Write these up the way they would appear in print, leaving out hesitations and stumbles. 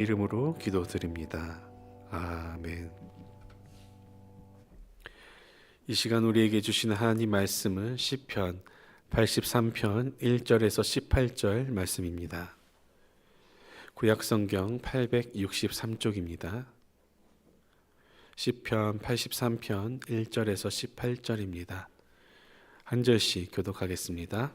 이름으로 기도드립니다. 아멘. 이 시간 우리에게 주시는 하나님 말씀은 시편 83편 1절에서 18절 말씀입니다. 구약성경 863쪽입니다. 시편 83편 1절에서 18절입니다. 한 절씩 교독하겠습니다.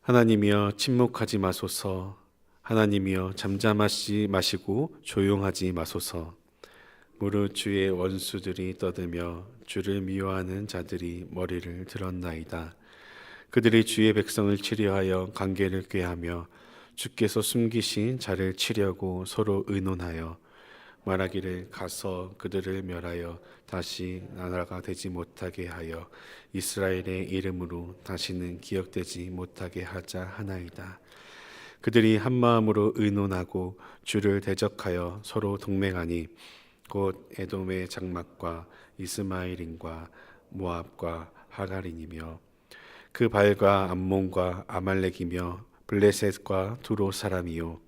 하나님이여 침묵하지 마소서. 하나님이여 잠잠하지 마시고 조용하지 마소서. 무릇 주의 원수들이 떠들며 주를 미워하는 자들이 머리를 들었나이다. 그들이 주의 백성을 치려하여 관계를 꾀하며 주께서 숨기신 자를 치려고 서로 의논하여 말하기를 가서 그들을 멸하여 다시 나라가 되지 못하게 하여 이스라엘의 이름으로 다시는 기억되지 못하게 하자 하나이다. 그들이 한 마음으로 의논하고 주를 대적하여 서로 동맹하니 곧 에돔의 장막과 이스마엘인과 모압과 하갈인이며 그 발과 암몬과 아말렉이며 블레셋과 두로 사람이요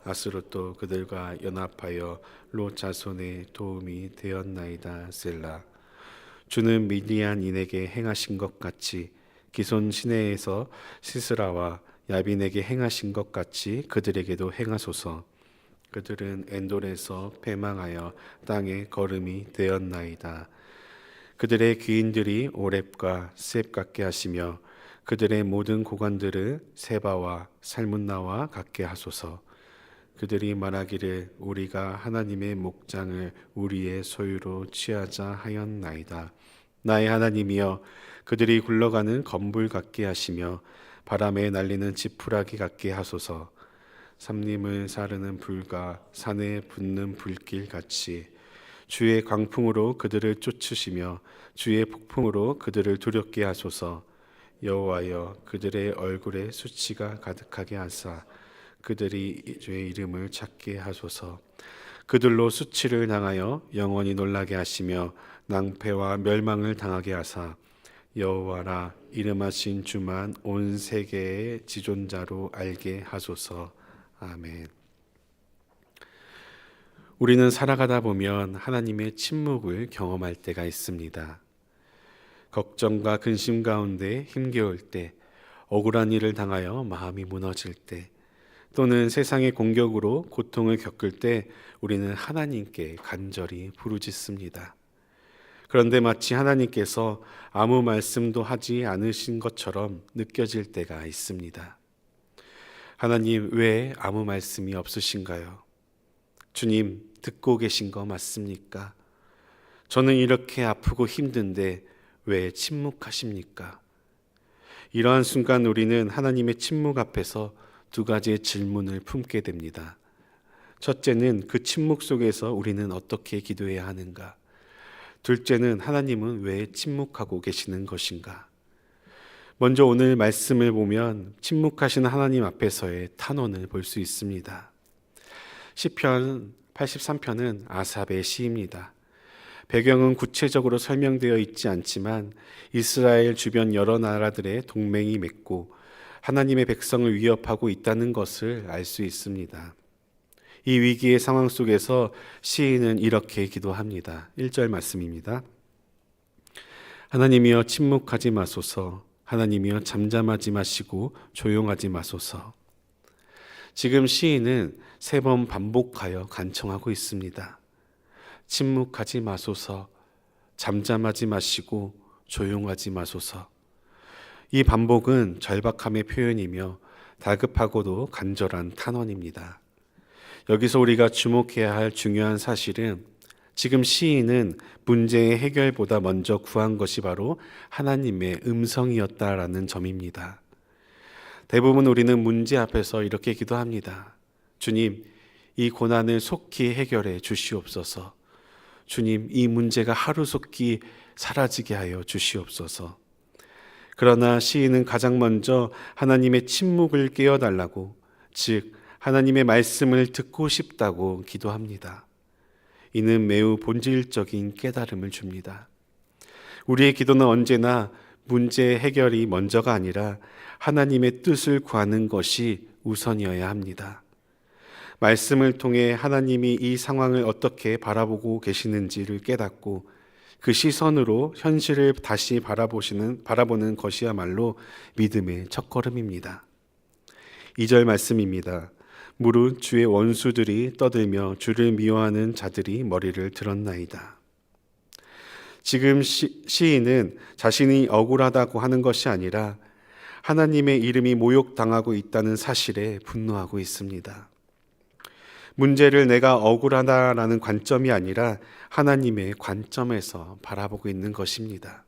아스롯도 그들과 연합하여 롯 자손의 도움이 되었나이다. 셀라. 주는 미디안인에게 행하신 것 같이 기손 시내에서 시스라와 야빈에게 행하신 것 같이 그들에게도 행하소서. 그들은 엔돌에서 패망하여 땅에 거름이 되었나이다. 그들의 귀인들이 오렙과 셉 같게 하시며 그들의 모든 고관들을 세바와 살문나와 같게 하소서. 그들이 말하기를 우리가 하나님의 목장을 우리의 소유로 취하자 하였나이다. 나의 하나님이여, 그들이 굴러가는 건불 같게 하시며 바람에 날리는 지푸라기 같게 하소서. 삼림을 사르는 불과 산에 붙는 불길 같이 주의 광풍으로 그들을 쫓으시며 주의 폭풍으로 그들을 두렵게 하소서. 여호와여, 그들의 얼굴에 수치가 가득하게 하사 그들이 주의 이름을 찾게 하소서. 그들로 수치를 당하여 영원히 놀라게 하시며 낭패와 멸망을 당하게 하사 여호와라 이름하신 주만 온 세계의 지존자로 알게 하소서. 아멘. 우리는 살아가다 보면 하나님의 침묵을 경험할 때가 있습니다. 걱정과 근심 가운데 힘겨울 때, 억울한 일을 당하여 마음이 무너질 때, 또는 세상의 공격으로 고통을 겪을 때 우리는 하나님께 간절히 부르짖습니다. 그런데 마치 하나님께서 아무 말씀도 하지 않으신 것처럼 느껴질 때가 있습니다. 하나님, 왜 아무 말씀이 없으신가요? 주님, 듣고 계신 거 맞습니까? 저는 이렇게 아프고 힘든데 왜 침묵하십니까? 이러한 순간 우리는 하나님의 침묵 앞에서 두 가지의 질문을 품게 됩니다. 첫째는 그 침묵 속에서 우리는 어떻게 기도해야 하는가? 둘째는 하나님은 왜 침묵하고 계시는 것인가? 먼저 오늘 말씀을 보면 침묵하시는 하나님 앞에서의 탄원을 볼 수 있습니다. 시편 83편은 아삽의 시입니다. 배경은 구체적으로 설명되어 있지 않지만 이스라엘 주변 여러 나라들의 동맹이 맺고 하나님의 백성을 위협하고 있다는 것을 알 수 있습니다. 이 위기의 상황 속에서 시인은 이렇게 기도합니다. 1절 말씀입니다. 하나님이여 침묵하지 마소서. 하나님이여 잠잠하지 마시고 조용하지 마소서. 지금 시인은 3번 반복하여 간청하고 있습니다. 침묵하지 마소서, 잠잠하지 마시고 조용하지 마소서. 이 반복은 절박함의 표현이며 다급하고도 간절한 탄원입니다. 여기서 우리가 주목해야 할 중요한 사실은 지금 시인은 문제의 해결보다 먼저 구한 것이 바로 하나님의 음성이었다라는 점입니다. 대부분 우리는 문제 앞에서 이렇게 기도합니다. 주님, 이 고난을 속히 해결해 주시옵소서. 주님, 이 문제가 하루속히 사라지게 하여 주시옵소서. 그러나 시인은 가장 먼저 하나님의 침묵을 깨어달라고, 즉 하나님의 말씀을 듣고 싶다고 기도합니다. 이는 매우 본질적인 깨달음을 줍니다. 우리의 기도는 언제나 문제 해결이 먼저가 아니라 하나님의 뜻을 구하는 것이 우선이어야 합니다. 말씀을 통해 하나님이 이 상황을 어떻게 바라보고 계시는지를 깨닫고 그 시선으로 현실을 다시 바라보는 것이야말로 믿음의 첫걸음입니다. 2절 말씀입니다. 무릇 주의 원수들이 떠들며 주를 미워하는 자들이 머리를 들었나이다. 지금 시인은 자신이 억울하다고 하는 것이 아니라 하나님의 이름이 모욕당하고 있다는 사실에 분노하고 있습니다. 문제를 내가 억울하다라는 관점이 아니라 하나님의 관점에서 바라보고 있는 것입니다.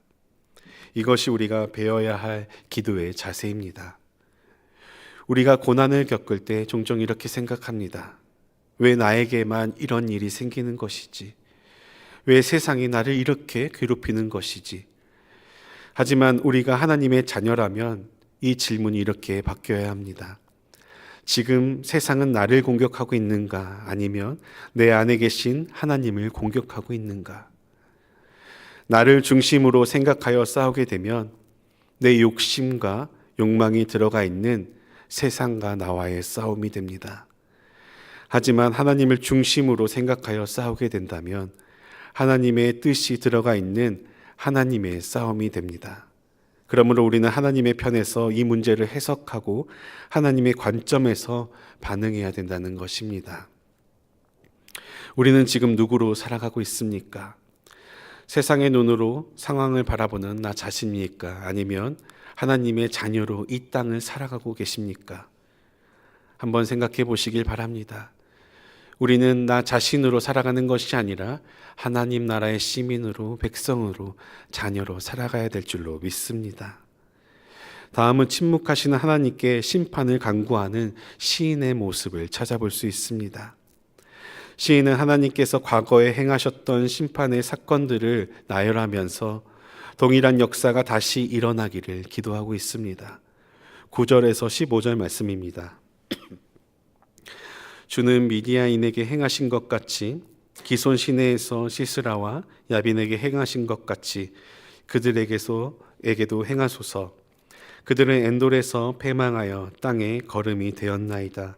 이것이 우리가 배워야 할 기도의 자세입니다. 우리가 고난을 겪을 때 종종 이렇게 생각합니다. 왜 나에게만 이런 일이 생기는 것이지? 왜 세상이 나를 이렇게 괴롭히는 것이지? 하지만 우리가 하나님의 자녀라면 이 질문이 이렇게 바뀌어야 합니다. 지금 세상은 나를 공격하고 있는가? 아니면 내 안에 계신 하나님을 공격하고 있는가? 나를 중심으로 생각하여 싸우게 되면 내 욕심과 욕망이 들어가 있는 세상과 나와의 싸움이 됩니다. 하지만 하나님을 중심으로 생각하여 싸우게 된다면 하나님의 뜻이 들어가 있는 하나님의 싸움이 됩니다. 그러므로 우리는 하나님의 편에서 이 문제를 해석하고 하나님의 관점에서 반응해야 된다는 것입니다. 우리는 지금 누구로 살아가고 있습니까? 세상의 눈으로 상황을 바라보는 나 자신입니까? 아니면 하나님의 자녀로 이 땅을 살아가고 계십니까? 한번 생각해 보시길 바랍니다. 우리는 나 자신으로 살아가는 것이 아니라 하나님 나라의 시민으로, 백성으로, 자녀로 살아가야 될 줄로 믿습니다. 다음은 침묵하시는 하나님께 심판을 간구하는 시인의 모습을 찾아볼 수 있습니다. 시인은 하나님께서 과거에 행하셨던 심판의 사건들을 나열하면서 동일한 역사가 다시 일어나기를 기도하고 있습니다. 9절에서 15절 말씀입니다. 주는 미디아인에게 행하신 것 같이 기손 시내에서 시스라와 야빈에게 행하신 것 같이 그들에게도 행하소서. 그들은 엔돌에서 패망하여 땅에 거름이 되었나이다.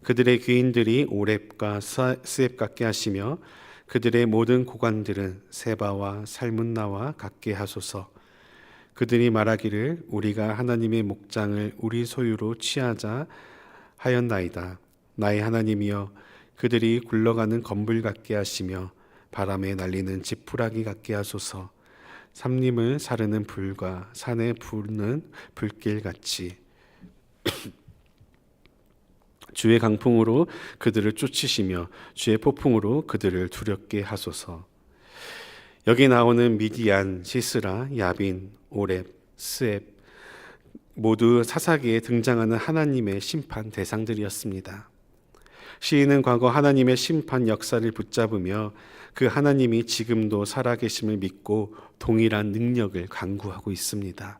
그들의 귀인들이 오렙과 스앱 같게 하시며 그들의 모든 고관들은 세바와 살문나와 같게 하소서. 그들이 말하기를 우리가 하나님의 목장을 우리 소유로 취하자 하였나이다. 나의 하나님이여, 그들이 굴러가는 건불 같게 하시며 바람에 날리는 지푸라기 같게 하소서. 삼림을 사르는 불과 산에 부르는 불길 같이 주의 강풍으로 그들을 쫓으시며 주의 폭풍으로 그들을 두렵게 하소서. 여기 나오는 미디안, 시스라, 야빈, 오렙, 스앱 모두 사사기에 등장하는 하나님의 심판 대상들이었습니다. 시인은 과거 하나님의 심판 역사를 붙잡으며 그 하나님이 지금도 살아계심을 믿고 동일한 능력을 간구하고 있습니다.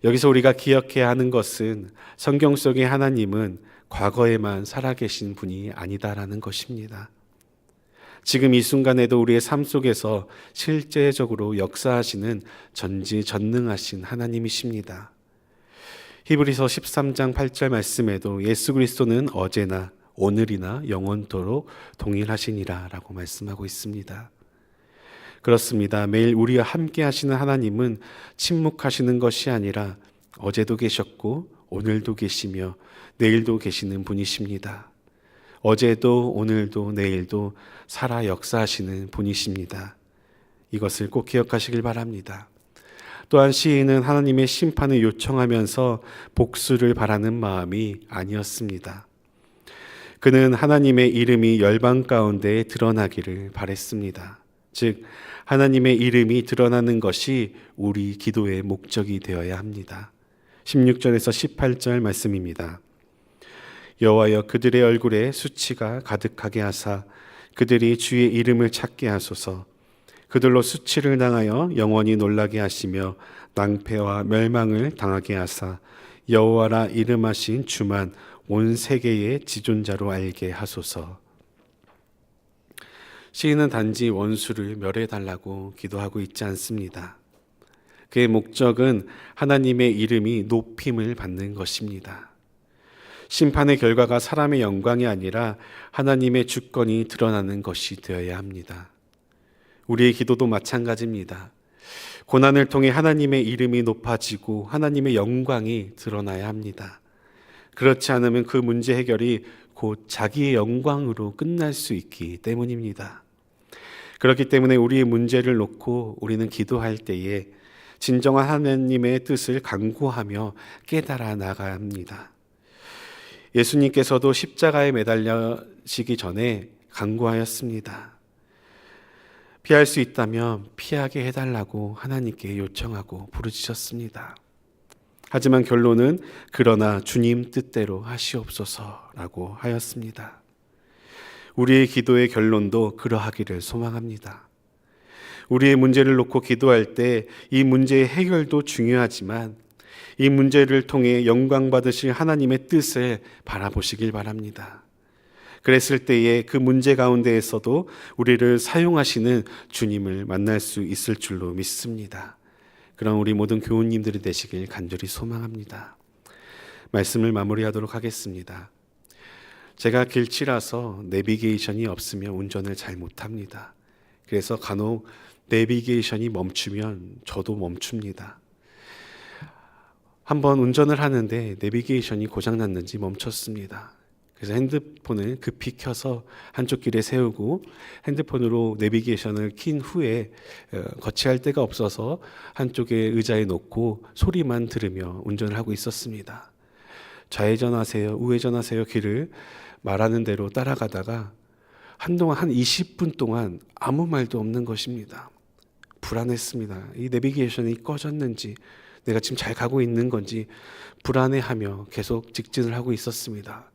여기서 우리가 기억해야 하는 것은 성경 속의 하나님은 과거에만 살아계신 분이 아니다라는 것입니다. 지금 이 순간에도 우리의 삶 속에서 실제적으로 역사하시는 전지전능하신 하나님이십니다. 히브리서 13장 8절 말씀에도 예수 그리스도는 어제나 오늘이나 영원토록 동일하시니라 라고 말씀하고 있습니다. 그렇습니다. 매일 우리와 함께 하시는 하나님은 침묵하시는 것이 아니라 어제도 계셨고 오늘도 계시며 내일도 계시는 분이십니다. 어제도 오늘도 내일도 살아 역사하시는 분이십니다. 이것을 꼭 기억하시길 바랍니다. 또한 시인은 하나님의 심판을 요청하면서 복수를 바라는 마음이 아니었습니다. 그는 하나님의 이름이 열방 가운데 드러나기를 바랬습니다. 즉 하나님의 이름이 드러나는 것이 우리 기도의 목적이 되어야 합니다. 16절에서 18절 말씀입니다. 여호와여, 그들의 얼굴에 수치가 가득하게 하사 그들이 주의 이름을 찾게 하소서. 그들로 수치를 당하여 영원히 놀라게 하시며 낭패와 멸망을 당하게 하사 여호와라 이름하신 주만 온 세계의 지존자로 알게 하소서. 시인은 단지 원수를 멸해달라고 기도하고 있지 않습니다. 그의 목적은 하나님의 이름이 높임을 받는 것입니다. 심판의 결과가 사람의 영광이 아니라 하나님의 주권이 드러나는 것이 되어야 합니다. 우리의 기도도 마찬가지입니다. 고난을 통해 하나님의 이름이 높아지고 하나님의 영광이 드러나야 합니다. 그렇지 않으면 그 문제 해결이 곧 자기의 영광으로 끝날 수 있기 때문입니다. 그렇기 때문에 우리의 문제를 놓고 우리는 기도할 때에 진정한 하나님의 뜻을 간구하며 깨달아 나가야 합니다. 예수님께서도 십자가에 매달리시기 전에 간구하였습니다. 피할 수 있다면 피하게 해달라고 하나님께 요청하고 부르짖었습니다. 하지만 결론은 그러나 주님 뜻대로 하시옵소서라고 하였습니다. 우리의 기도의 결론도 그러하기를 소망합니다. 우리의 문제를 놓고 기도할 때 이 문제의 해결도 중요하지만 이 문제를 통해 영광 받으실 하나님의 뜻을 바라보시길 바랍니다. 그랬을 때에 그 문제 가운데에서도 우리를 사용하시는 주님을 만날 수 있을 줄로 믿습니다. 그런 우리 모든 교우님들이 되시길 간절히 소망합니다. 말씀을 마무리하도록 하겠습니다. 제가 길치라서 내비게이션이 없으면 운전을 잘 못합니다. 그래서 간혹 내비게이션이 멈추면 저도 멈춥니다. 한번 운전을 하는데 내비게이션이 고장났는지 멈췄습니다. 그래서 핸드폰을 급히 켜서 한쪽 길에 세우고 핸드폰으로 내비게이션을 킨 후에 거치할 데가 없어서 한쪽에 의자에 놓고 소리만 들으며 운전을 하고 있었습니다. 좌회전하세요, 우회전하세요 길을 말하는 대로 따라가다가 한동안 한 20분 동안 아무 말도 없는 것입니다. 불안했습니다. 이 내비게이션이 꺼졌는지 내가 지금 잘 가고 있는 건지 불안해하며 계속 직진을 하고 있었습니다.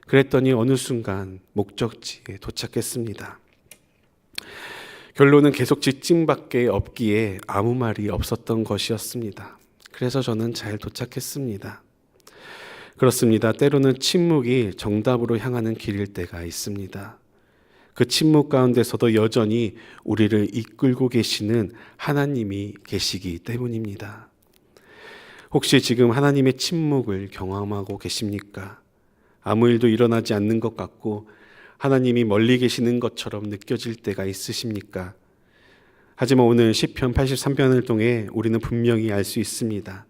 그랬더니 어느 순간 목적지에 도착했습니다. 결론은 계속 직진밖에 없기에 아무 말이 없었던 것이었습니다. 그래서 저는 잘 도착했습니다. 그렇습니다. 때로는 침묵이 정답으로 향하는 길일 때가 있습니다. 그 침묵 가운데서도 여전히 우리를 이끌고 계시는 하나님이 계시기 때문입니다. 혹시 지금 하나님의 침묵을 경험하고 계십니까? 아무 일도 일어나지 않는 것 같고 하나님이 멀리 계시는 것처럼 느껴질 때가 있으십니까? 하지만 오늘 시편 83편을 통해 우리는 분명히 알 수 있습니다.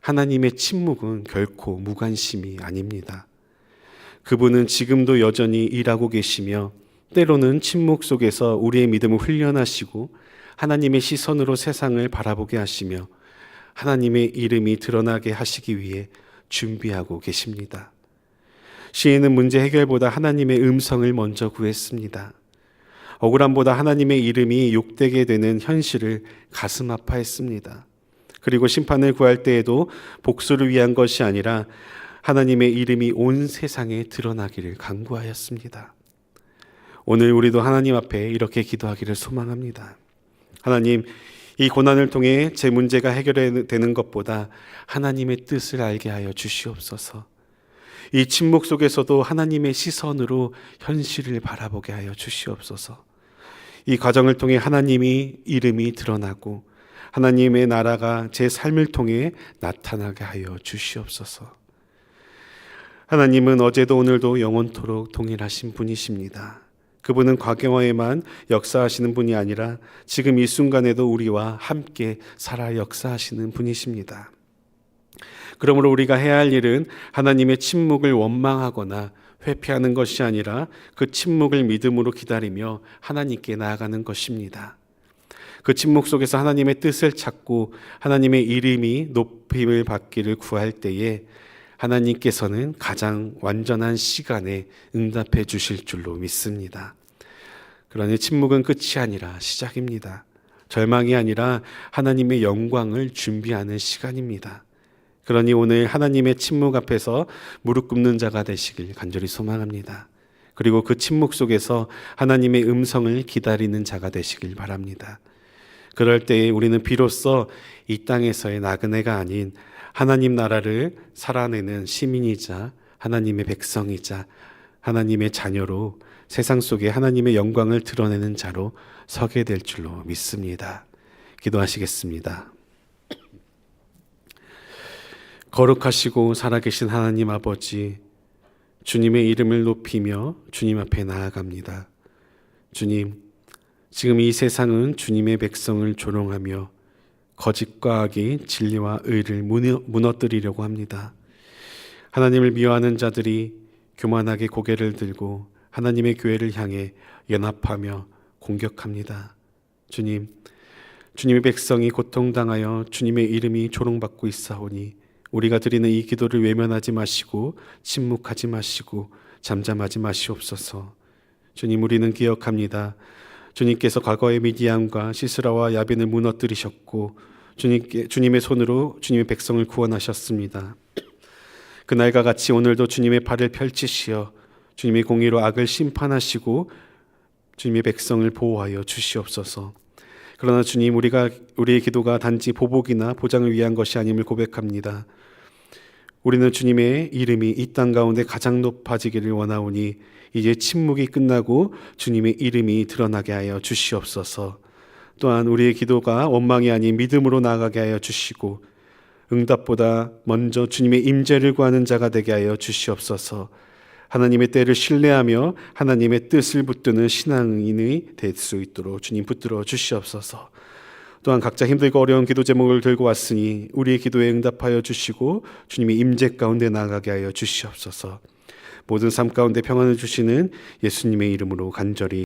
하나님의 침묵은 결코 무관심이 아닙니다. 그분은 지금도 여전히 일하고 계시며 때로는 침묵 속에서 우리의 믿음을 훈련하시고 하나님의 시선으로 세상을 바라보게 하시며 하나님의 이름이 드러나게 하시기 위해 준비하고 계십니다. 시인은 문제 해결보다 하나님의 음성을 먼저 구했습니다. 억울함보다 하나님의 이름이 욕되게 되는 현실을 가슴 아파했습니다. 그리고 심판을 구할 때에도 복수를 위한 것이 아니라 하나님의 이름이 온 세상에 드러나기를 간구하였습니다. 오늘 우리도 하나님 앞에 이렇게 기도하기를 소망합니다. 하나님, 이 고난을 통해 제 문제가 해결되는 것보다 하나님의 뜻을 알게 하여 주시옵소서. 이 침묵 속에서도 하나님의 시선으로 현실을 바라보게 하여 주시옵소서. 이 과정을 통해 하나님의 이름이 드러나고 하나님의 나라가 제 삶을 통해 나타나게 하여 주시옵소서. 하나님은 어제도 오늘도 영원토록 동일하신 분이십니다. 그분은 과거에만 역사하시는 분이 아니라 지금 이 순간에도 우리와 함께 살아 역사하시는 분이십니다. 그러므로 우리가 해야 할 일은 하나님의 침묵을 원망하거나 회피하는 것이 아니라 그 침묵을 믿음으로 기다리며 하나님께 나아가는 것입니다. 그 침묵 속에서 하나님의 뜻을 찾고 하나님의 이름이 높임을 받기를 구할 때에 하나님께서는 가장 완전한 시간에 응답해 주실 줄로 믿습니다. 그러니 침묵은 끝이 아니라 시작입니다. 절망이 아니라 하나님의 영광을 준비하는 시간입니다. 그러니 오늘 하나님의 침묵 앞에서 무릎 꿇는 자가 되시길 간절히 소망합니다. 그리고 그 침묵 속에서 하나님의 음성을 기다리는 자가 되시길 바랍니다. 그럴 때에 우리는 비로소 이 땅에서의 나그네가 아닌 하나님 나라를 살아내는 시민이자 하나님의 백성이자 하나님의 자녀로 세상 속에 하나님의 영광을 드러내는 자로 서게 될 줄로 믿습니다. 기도하시겠습니다. 거룩하시고 살아계신 하나님 아버지, 주님의 이름을 높이며 주님 앞에 나아갑니다. 주님, 지금 이 세상은 주님의 백성을 조롱하며 거짓과 악이 진리와 의를 무너뜨리려고 합니다. 하나님을 미워하는 자들이 교만하게 고개를 들고 하나님의 교회를 향해 연합하며 공격합니다. 주님, 주님의 백성이 고통당하여 주님의 이름이 조롱받고 있사오니 우리가 드리는 이 기도를 외면하지 마시고 침묵하지 마시고 잠잠하지 마시옵소서. 주님, 우리는 기억합니다. 주님께서 과거의 미디안과 시스라와 야빈을 무너뜨리셨고 주님의 손으로 주님의 백성을 구원하셨습니다. 그날과 같이 오늘도 주님의 발을 펼치시어 주님의 공의로 악을 심판하시고 주님의 백성을 보호하여 주시옵소서. 그러나 주님, 우리의 기도가 단지 보복이나 보장을 위한 것이 아님을 고백합니다. 우리는 주님의 이름이 이 땅 가운데 가장 높아지기를 원하오니 이제 침묵이 끝나고 주님의 이름이 드러나게 하여 주시옵소서. 또한 우리의 기도가 원망이 아닌 믿음으로 나아가게 하여 주시고 응답보다 먼저 주님의 임재를 구하는 자가 되게 하여 주시옵소서. 하나님의 때를 신뢰하며 하나님의 뜻을 붙드는 신앙인이 될 수 있도록 주님 붙들어 주시옵소서. 또한 각자 힘들고 어려운 기도 제목을 들고 왔으니 우리의 기도에 응답하여 주시고 주님의 임재 가운데 나아가게 하여 주시옵소서. 모든 삶 가운데 평안을 주시는 예수님의 이름으로 간절히